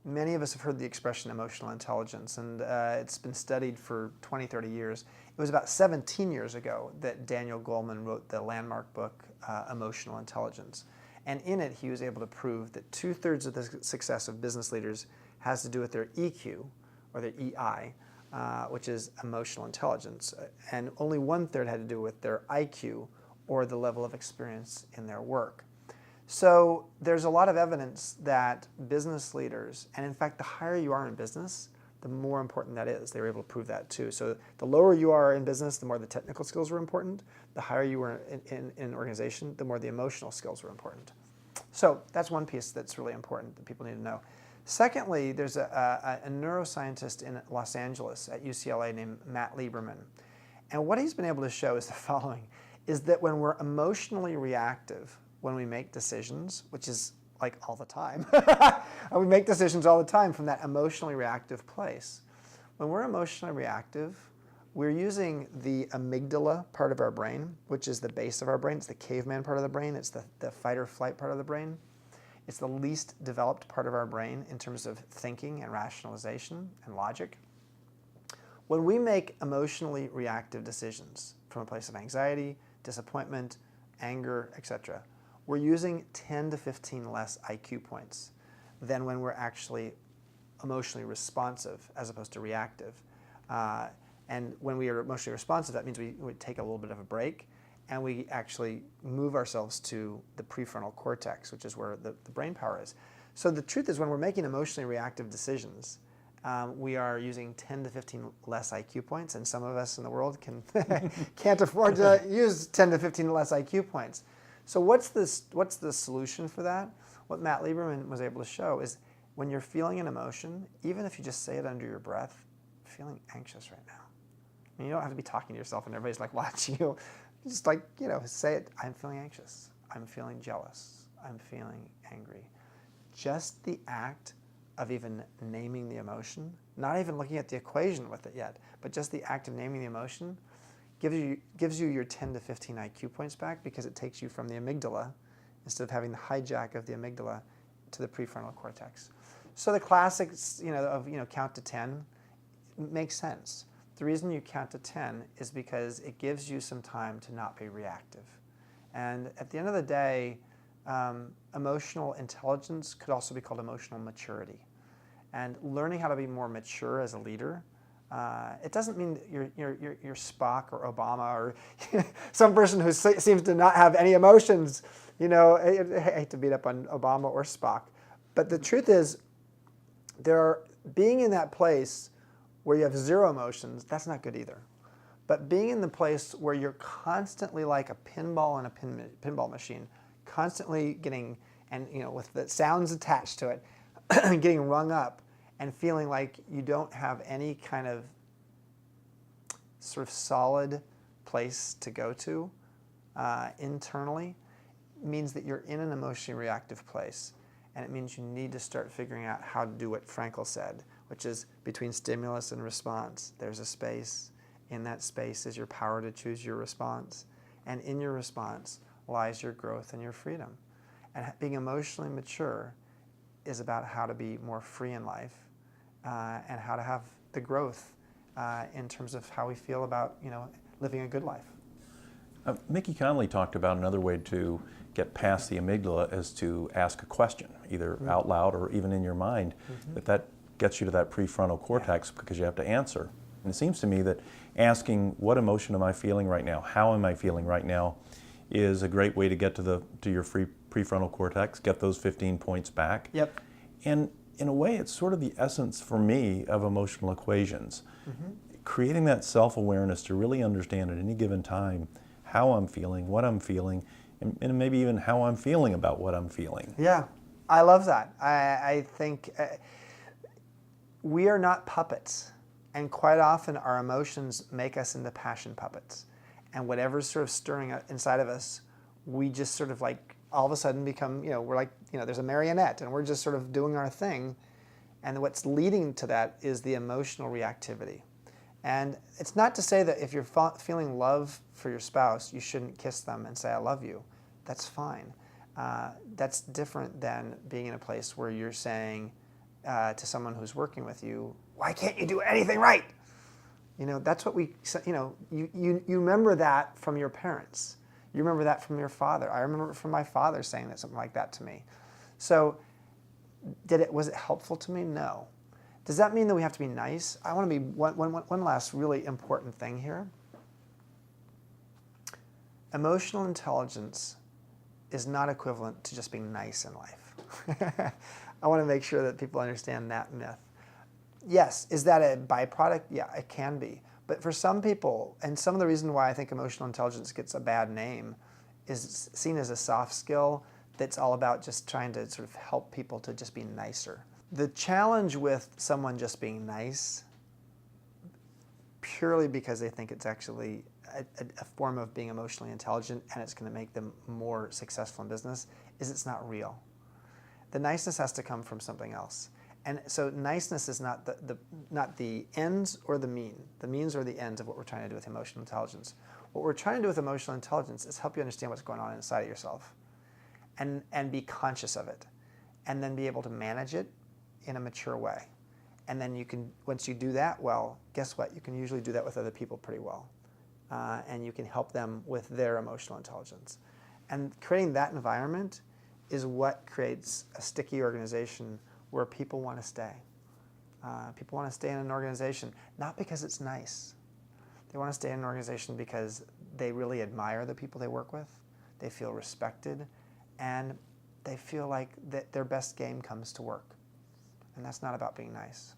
many of us have heard the expression emotional intelligence, and it's been studied for 20, 30 years. It was about 17 years ago that Daniel Goleman wrote the landmark book, Emotional Intelligence. And in it, he was able to prove that 2/3 of the success of business leaders has to do with their EQ, or their EI, which is emotional intelligence. And only 1/3 had to do with their IQ, or the level of experience in their work. So there's a lot of evidence that business leaders, and in fact, the higher you are in business, the more important that is. They were able to prove that too. So the lower you are in business, the more the technical skills were important. The higher you were in an organization, the more the emotional skills were important. So that's one piece that's really important that people need to know. Secondly, there's a neuroscientist in Los Angeles at UCLA named Matt Lieberman. And what he's been able to show is the following, is that when we're emotionally reactive, when we make decisions, which is like all the time, and we make decisions all the time from that emotionally reactive place. When we're emotionally reactive, we're using the amygdala part of our brain, which is the base of our brain. It's the caveman part of the brain. It's the fight or flight part of the brain. It's the least developed part of our brain in terms of thinking and rationalization and logic. When we make emotionally reactive decisions from a place of anxiety, disappointment, anger, etc., we're using 10 to 15 less IQ points than when we're actually emotionally responsive as opposed to reactive. And when we are emotionally responsive, that means we take a little bit of a break and we actually move ourselves to the prefrontal cortex, which is where the brain power is. So the truth is, when we're making emotionally reactive decisions, we are using 10 to 15 less IQ points, and some of us in the world can't afford to use 10 to 15 less IQ points. So what's the solution for that? What Matt Lieberman was able to show is when you're feeling an emotion, even if you just say it under your breath, I'm feeling anxious right now. I mean, you don't have to be talking to yourself and everybody's like watching you. Just like, say it, I'm feeling anxious. I'm feeling jealous. I'm feeling angry. Just the act of even naming the emotion, not even looking at the equation with it yet, but just the act of naming the emotion gives you your 10 to 15 IQ points back, because it takes you from the amygdala, instead of having the hijack of the amygdala, to the prefrontal cortex. So the classics, of count to 10 makes sense. The reason you count to 10 is because it gives you some time to not be reactive. And at the end of the day, emotional intelligence could also be called emotional maturity. And learning how to be more mature as a leader, it doesn't mean that you're Spock or Obama or some person who seems to not have any emotions. I hate to beat up on Obama or Spock, but the truth is, being in that place where you have zero emotions, that's not good either. But being in the place where you're constantly like a pinball in a pinball machine, constantly getting, and with the sounds attached to it, getting rung up, and feeling like you don't have any kind of sort of solid place to go to internally, means that you're in an emotionally reactive place. And it means you need to start figuring out how to do what Frankl said, which is between stimulus and response. There's a space. In that space is your power to choose your response. And in your response lies your growth and your freedom. And being emotionally mature is about how to be more free in life, and how to have the growth in terms of how we feel about living a good life. Mickey Conley talked about another way to get past the amygdala is to ask a question, either out loud or even in your mind, that gets you to that prefrontal cortex, because you have to answer. And it seems to me that asking, what emotion am I feeling right now? How am I feeling right now? Is a great way to get to your prefrontal cortex, get those 15 points back. Yep. And in a way, it's sort of the essence for me of emotional equations. Creating that self-awareness to really understand at any given time how I'm feeling, what I'm feeling, and maybe even how I'm feeling about what I'm feeling. Yeah, I love that. I think we are not puppets, and quite often our emotions make us into passion puppets. And whatever's sort of stirring inside of us, we just sort of like all of a sudden become, we're like, there's a marionette, and we're just sort of doing our thing. And what's leading to that is the emotional reactivity. And it's not to say that if you're feeling love for your spouse, you shouldn't kiss them and say, I love you. That's fine. That's different than being in a place where you're saying, to someone who's working with you, why can't you do anything right? That's what you remember that from your parents. You remember that from your father. I remember it from my father saying something like that to me. So was it helpful to me? No. Does that mean that we have to be nice? I want to be one last really important thing here. Emotional intelligence is not equivalent to just being nice in life. I want to make sure that people understand that myth. Yes, is that a byproduct? Yeah, it can be. But for some people, and some of the reason why I think emotional intelligence gets a bad name is seen as a soft skill that's all about just trying to sort of help people to just be nicer. The challenge with someone just being nice, purely because they think it's actually a form of being emotionally intelligent and it's going to make them more successful in business, is it's not real. The niceness has to come from something else. And so niceness is not the ends or the means or the ends of what we're trying to do with emotional intelligence. What we're trying to do with emotional intelligence is help you understand what's going on inside of yourself and be conscious of it, and then be able to manage it in a mature way. And then you can, once you do that well, guess what? You can usually do that with other people pretty well. And you can help them with their emotional intelligence. And creating that environment is what creates a sticky organization where people want to stay. People want to stay in an organization, not because it's nice. They want to stay in an organization because they really admire the people they work with, they feel respected, and they feel like that their best game comes to work. And that's not about being nice.